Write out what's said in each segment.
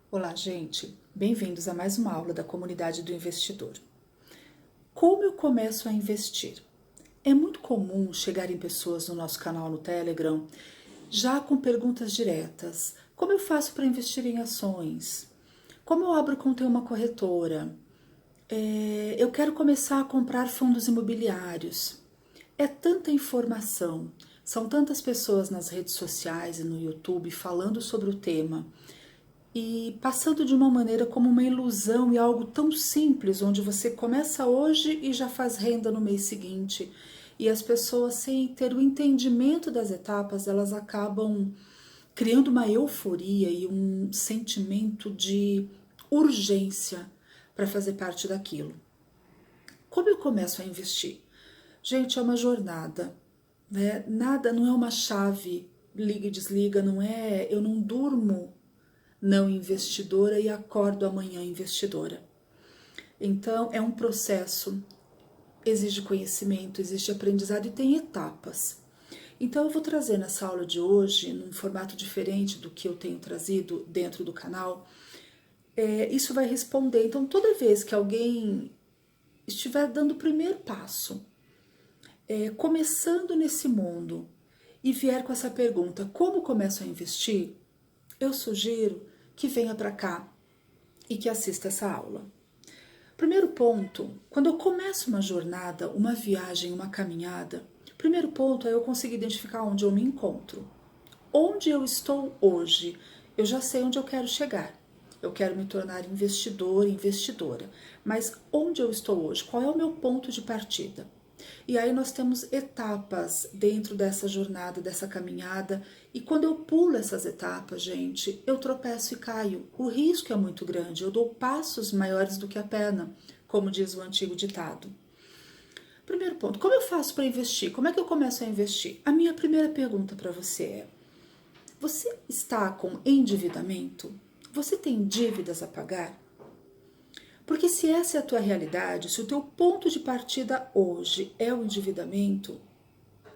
Olá, gente! Bem-vindos a mais uma aula da comunidade do investidor. Como eu começo a investir? É muito comum chegarem pessoas no nosso canal no Telegram já com perguntas diretas. Como eu faço para investir em ações? Como eu abro conta em uma corretora? Eu quero começar a comprar fundos imobiliários. É tanta informação, são tantas pessoas nas redes sociais e no YouTube falando sobre o tema e passando de uma maneira como uma ilusão e algo tão simples, onde você começa hoje e já faz renda no mês seguinte. E as pessoas, sem ter o entendimento das etapas, elas acabam criando uma euforia e um sentimento de urgência para fazer parte daquilo. Como eu começo a investir? Gente, é uma jornada, né? Nada, não é uma chave, liga e desliga, não é, eu não durmo não investidora e acordo amanhã investidora. Então, é um processo, exige conhecimento, exige aprendizado e tem etapas. Então, eu vou trazer nessa aula de hoje, num formato diferente do que eu tenho trazido dentro do canal, isso vai responder. Então, toda vez que alguém estiver dando o primeiro passo, começando nesse mundo, e vier com essa pergunta, como começo a investir? Eu sugiro que venha para cá e que assista essa aula. Primeiro ponto, quando eu começo uma jornada, uma viagem, uma caminhada, primeiro ponto é eu conseguir identificar onde eu me encontro. Onde eu estou hoje, eu já sei onde eu quero chegar. Eu quero me tornar investidor, investidora. Mas onde eu estou hoje? Qual é o meu ponto de partida? E aí nós temos etapas dentro dessa jornada, dessa caminhada. E quando eu pulo essas etapas, gente, eu tropeço e caio. O risco é muito grande, eu dou passos maiores do que a perna, como diz o antigo ditado. Primeiro ponto, como eu faço para investir? Como é que eu começo a investir? A minha primeira pergunta para você é: você está com endividamento? Você tem dívidas a pagar? Porque se essa é a tua realidade, se o teu ponto de partida hoje é o endividamento,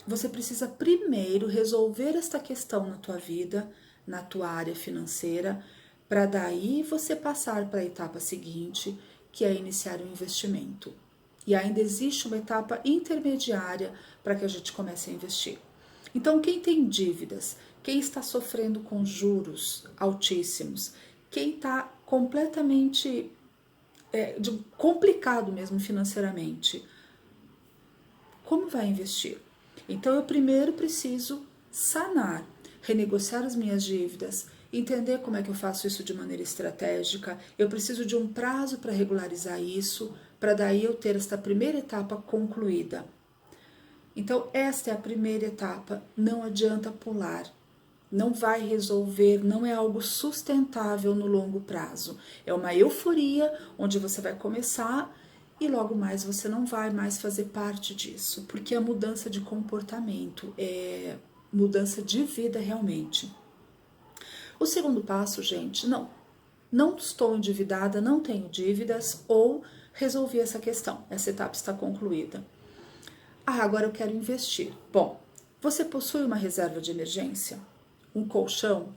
você precisa primeiro resolver esta questão na tua vida, na tua área financeira, para daí você passar para a etapa seguinte, que é iniciar o investimento. E ainda existe uma etapa intermediária para que a gente comece a investir. Então, quem tem dívidas, quem está sofrendo com juros altíssimos, quem está completamente complicado mesmo financeiramente, como vai investir? Então eu primeiro preciso sanar, renegociar as minhas dívidas, entender como é que eu faço isso de maneira estratégica. Eu preciso de um prazo para regularizar isso, para daí eu ter esta primeira etapa concluída. Então esta é a primeira etapa, não adianta pular. Não vai resolver, não é algo sustentável no longo prazo. É uma euforia onde você vai começar e logo mais você não vai mais fazer parte disso, porque é mudança de comportamento, é mudança de vida realmente. O segundo passo, gente, não estou endividada, não tenho dívidas ou resolvi essa questão, essa etapa está concluída. Agora eu quero investir. Bom, você possui uma reserva de emergência? Um colchão?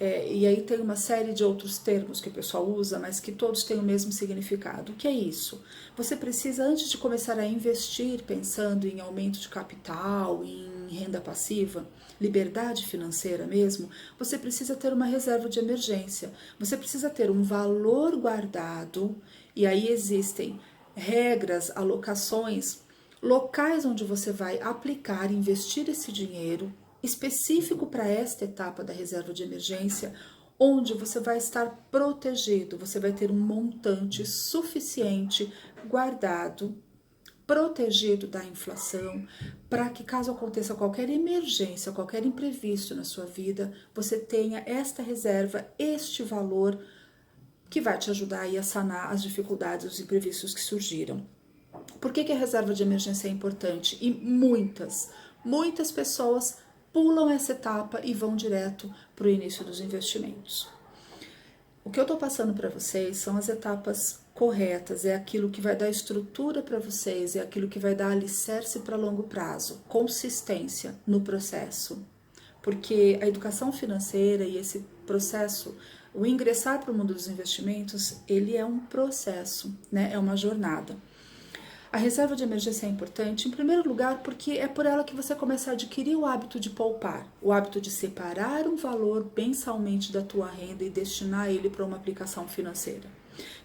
E aí tem uma série de outros termos que o pessoal usa, mas que todos têm o mesmo significado. O que é isso? Você precisa, antes de começar a investir, pensando em aumento de capital, em renda passiva, liberdade financeira mesmo, você precisa ter uma reserva de emergência. Você precisa ter um valor guardado, e aí existem regras, alocações, locais onde você vai aplicar, investir esse dinheiro, específico para esta etapa da reserva de emergência, onde você vai estar protegido, você vai ter um montante suficiente guardado, protegido da inflação, para que caso aconteça qualquer emergência, qualquer imprevisto na sua vida, você tenha esta reserva, este valor que vai te ajudar aí a sanar as dificuldades, os imprevistos que surgiram. Por que a reserva de emergência é importante? E muitas pessoas pulam essa etapa e vão direto para o início dos investimentos. O que eu estou passando para vocês são as etapas corretas, é aquilo que vai dar estrutura para vocês, é aquilo que vai dar alicerce para longo prazo, consistência no processo. Porque a educação financeira e esse processo, o ingressar para o mundo dos investimentos, ele é um processo, né? É uma jornada. A reserva de emergência é importante, em primeiro lugar, porque é por ela que você começa a adquirir o hábito de poupar, o hábito de separar um valor mensalmente da tua renda e destinar ele para uma aplicação financeira.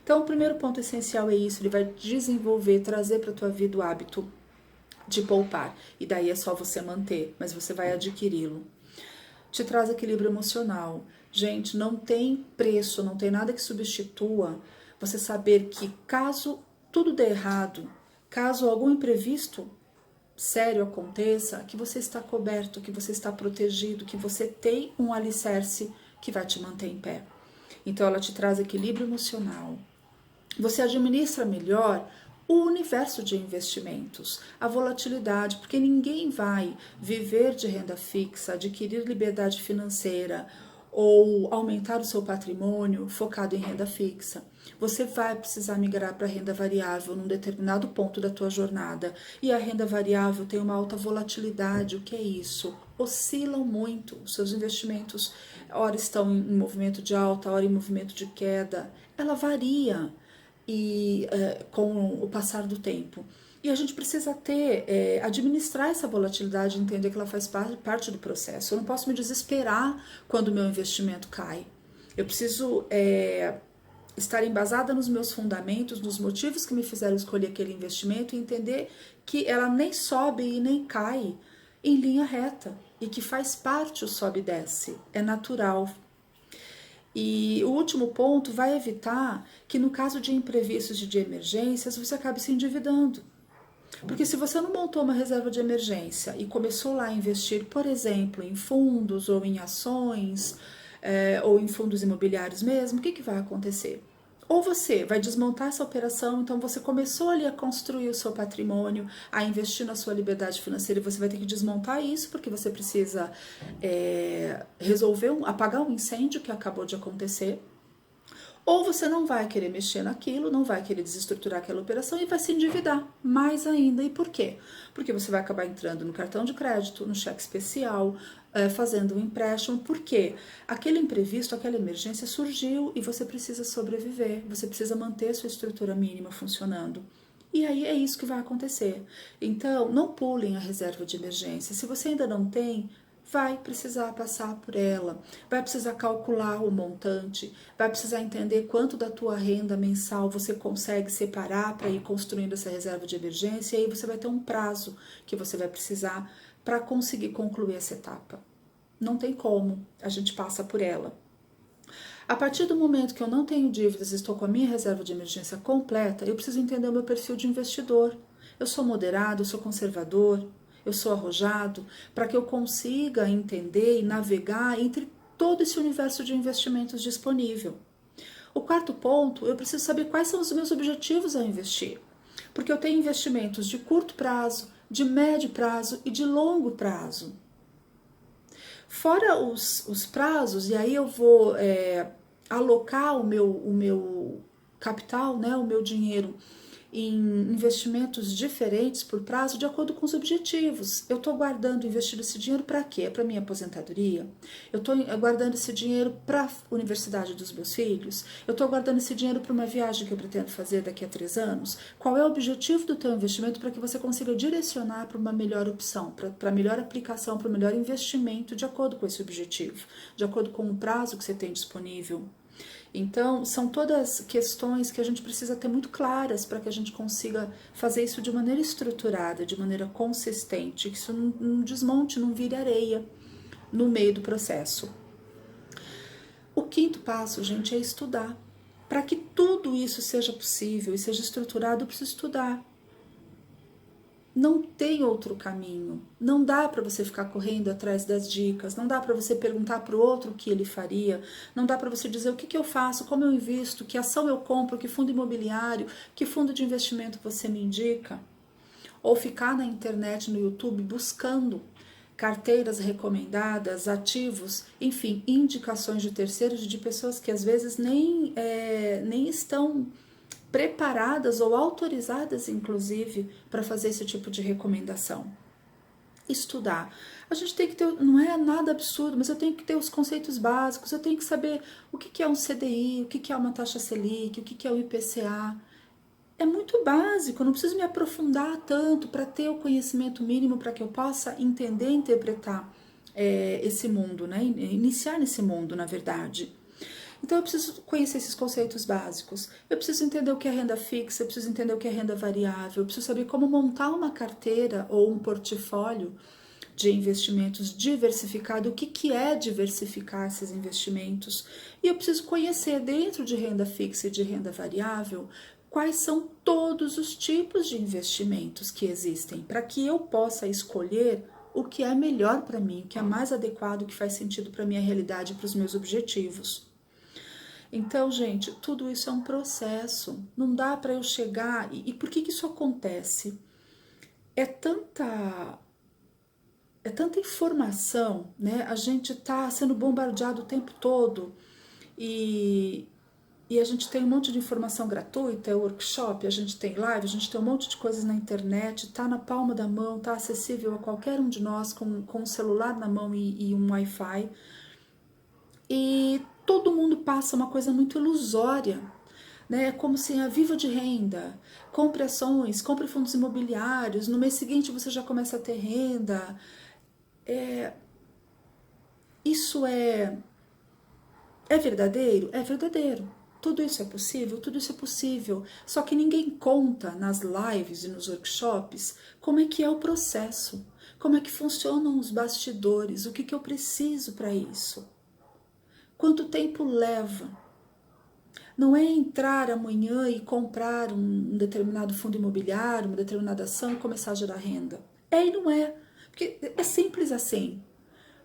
Então, o primeiro ponto essencial é isso, ele vai desenvolver, trazer para a tua vida o hábito de poupar, e daí é só você manter, mas você vai adquiri-lo. Te traz equilíbrio emocional. Gente, não tem preço, não tem nada que substitua você saber que caso tudo dê errado, caso algum imprevisto sério aconteça, que você está coberto, que você está protegido, que você tem um alicerce que vai te manter em pé. Então ela te traz equilíbrio emocional. Você administra melhor o universo de investimentos, a volatilidade, porque ninguém vai viver de renda fixa, adquirir liberdade financeira ou aumentar o seu patrimônio focado em renda fixa. Você vai precisar migrar para a renda variável num determinado ponto da tua jornada. E a renda variável tem uma alta volatilidade. O que é isso? Oscilam muito. Os seus investimentos, ora estão em movimento de alta, ora em movimento de queda. Ela varia com o passar do tempo. E a gente precisa administrar essa volatilidade, entender que ela faz parte do processo. Eu não posso me desesperar quando o meu investimento cai. Eu preciso estar embasada nos meus fundamentos, nos motivos que me fizeram escolher aquele investimento e entender que ela nem sobe e nem cai em linha reta e que faz parte o sobe e desce, é natural. E o último ponto vai evitar que no caso de imprevistos e de emergências você acabe se endividando. Porque se você não montou uma reserva de emergência e começou lá a investir, por exemplo, em fundos ou em ações ou em fundos imobiliários mesmo, o que vai acontecer? Ou você vai desmontar essa operação, então você começou ali a construir o seu patrimônio, a investir na sua liberdade financeira e você vai ter que desmontar isso porque você precisa apagar um incêndio que acabou de acontecer. Ou você não vai querer mexer naquilo, não vai querer desestruturar aquela operação e vai se endividar mais ainda. E por quê? Porque você vai acabar entrando no cartão de crédito, no cheque especial, fazendo um empréstimo. Por quê? Aquele imprevisto, aquela emergência surgiu e você precisa sobreviver, você precisa manter a sua estrutura mínima funcionando. E aí é isso que vai acontecer. Então, não pulem a reserva de emergência. Se você ainda não tem, vai precisar passar por ela, vai precisar calcular o montante, vai precisar entender quanto da tua renda mensal você consegue separar para ir construindo essa reserva de emergência, e aí você vai ter um prazo que você vai precisar para conseguir concluir essa etapa. Não tem como, a gente passa por ela. A partir do momento que eu não tenho dívidas, estou com a minha reserva de emergência completa, eu preciso entender o meu perfil de investidor. Eu sou moderado, eu sou conservador, eu sou arrojado, para que eu consiga entender e navegar entre todo esse universo de investimentos disponível. O quarto ponto, eu preciso saber quais são os meus objetivos ao investir. Porque eu tenho investimentos de curto prazo, de médio prazo e de longo prazo. Fora os prazos, e aí eu vou alocar o meu capital, né, o meu dinheiro, em investimentos diferentes por prazo de acordo com os objetivos. Eu estou guardando, investindo esse dinheiro para quê? Para minha aposentadoria? Eu estou guardando esse dinheiro para a universidade dos meus filhos? Eu estou guardando esse dinheiro para uma viagem que eu pretendo fazer daqui a 3 anos? Qual é o objetivo do teu investimento para que você consiga direcionar para uma melhor opção, para melhor aplicação, para o melhor investimento de acordo com esse objetivo, de acordo com o prazo que você tem disponível? Então, são todas questões que a gente precisa ter muito claras para que a gente consiga fazer isso de maneira estruturada, de maneira consistente, que isso não desmonte, não vire areia no meio do processo. O quinto passo, gente, é estudar. Para que tudo isso seja possível e seja estruturado, eu preciso estudar. Não tem outro caminho. Não dá para você ficar correndo atrás das dicas, não dá para você perguntar para o outro o que ele faria, não dá para você dizer o que eu faço, como eu invisto, que ação eu compro, que fundo imobiliário, que fundo de investimento você me indica. Ou ficar na internet, no YouTube, buscando carteiras recomendadas, ativos, enfim, indicações de terceiros, de pessoas que às vezes nem estão preparadas ou autorizadas, inclusive, para fazer esse tipo de recomendação. estudar. A gente tem que ter, não é nada absurdo, mas eu tenho que ter os conceitos básicos, eu tenho que saber o que é um CDI, o que é uma taxa Selic, o que é o IPCA. É muito básico, eu não preciso me aprofundar tanto para ter o conhecimento mínimo para que eu possa entender e interpretar esse mundo, né? Iniciar nesse mundo, na verdade. Então eu preciso conhecer esses conceitos básicos, eu preciso entender o que é renda fixa, eu preciso entender o que é renda variável, eu preciso saber como montar uma carteira ou um portfólio de investimentos diversificado, o que é diversificar esses investimentos, e eu preciso conhecer dentro de renda fixa e de renda variável quais são todos os tipos de investimentos que existem, para que eu possa escolher o que é melhor para mim, o que é mais adequado, o que faz sentido para a minha realidade e para os meus objetivos. Então, gente, tudo isso é um processo. Não dá para eu chegar... E por que isso acontece? É tanta informação, né? A gente está sendo bombardeado o tempo todo e a gente tem um monte de informação gratuita, é workshop, a gente tem live, a gente tem um monte de coisas na internet, tá na palma da mão, tá acessível a qualquer um de nós com um celular na mão e um Wi-Fi. E todo mundo passa uma coisa muito ilusória, né? É como se a viva de renda, compre ações, compre fundos imobiliários, no mês seguinte você já começa a ter renda. Isso é verdadeiro? É verdadeiro. Tudo isso é possível? Tudo isso é possível. Só que ninguém conta nas lives e nos workshops como é que é o processo, como é que funcionam os bastidores, o que eu preciso para isso. Quanto tempo leva? Não é entrar amanhã e comprar um determinado fundo imobiliário, uma determinada ação e começar a gerar renda. É e não é. Porque é simples assim.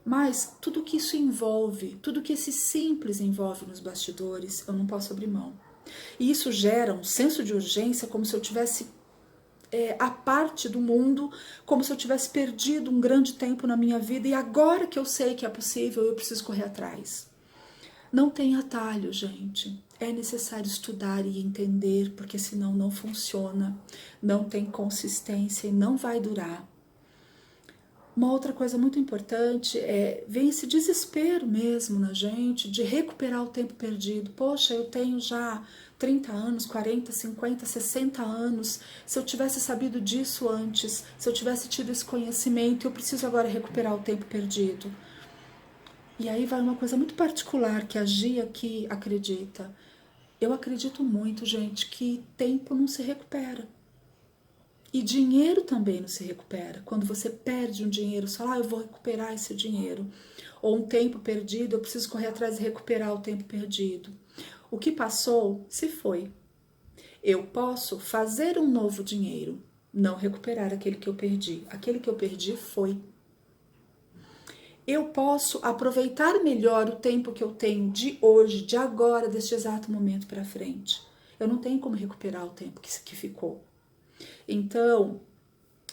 Mas tudo que isso envolve, tudo que esse simples envolve nos bastidores, eu não posso abrir mão. E isso gera um senso de urgência, como se eu tivesse a parte do mundo, como se eu tivesse perdido um grande tempo na minha vida e agora que eu sei que é possível, eu preciso correr atrás. Não tem atalho, gente. É necessário estudar e entender, porque senão não funciona, não tem consistência e não vai durar. Uma outra coisa muito importante vem esse desespero mesmo na gente de recuperar o tempo perdido. Poxa, eu tenho já 30 anos, 40, 50, 60 anos. Se eu tivesse sabido disso antes, se eu tivesse tido esse conhecimento, eu preciso agora recuperar o tempo perdido. E aí vai uma coisa muito particular que a Gia aqui acredita. Eu acredito muito, gente, que tempo não se recupera. E dinheiro também não se recupera. Quando você perde um dinheiro, você fala, eu vou recuperar esse dinheiro. Ou um tempo perdido, eu preciso correr atrás e recuperar o tempo perdido. O que passou, se foi. Eu posso fazer um novo dinheiro, não recuperar aquele que eu perdi. Aquele que eu perdi foi. Eu posso aproveitar melhor o tempo que eu tenho de hoje, de agora, deste exato momento para frente. Eu não tenho como recuperar o tempo que ficou. Então,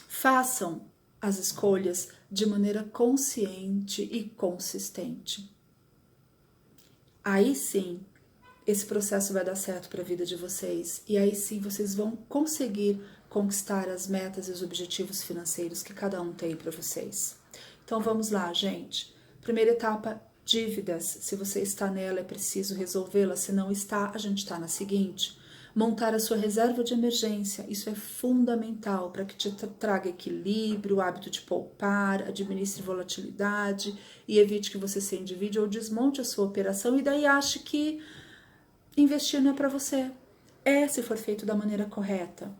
façam as escolhas de maneira consciente e consistente. Aí sim, esse processo vai dar certo para a vida de vocês. E aí sim, vocês vão conseguir conquistar as metas e os objetivos financeiros que cada um tem para vocês. Então vamos lá, gente. Primeira etapa, dívidas. Se você está nela, é preciso resolvê-la. Se não está, a gente está na seguinte. Montar a sua reserva de emergência. Isso é fundamental para que te traga equilíbrio, o hábito de poupar, administre volatilidade e evite que você se endivide ou desmonte a sua operação e daí ache que investir não é para você. Se for feito da maneira correta.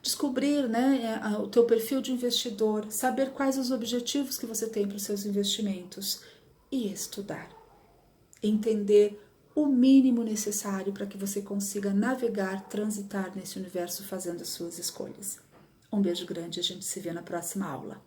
Descobrir, né, o teu perfil de investidor, saber quais os objetivos que você tem para os seus investimentos e estudar. Entender o mínimo necessário para que você consiga navegar, transitar nesse universo fazendo as suas escolhas. Um beijo grande, a gente se vê na próxima aula.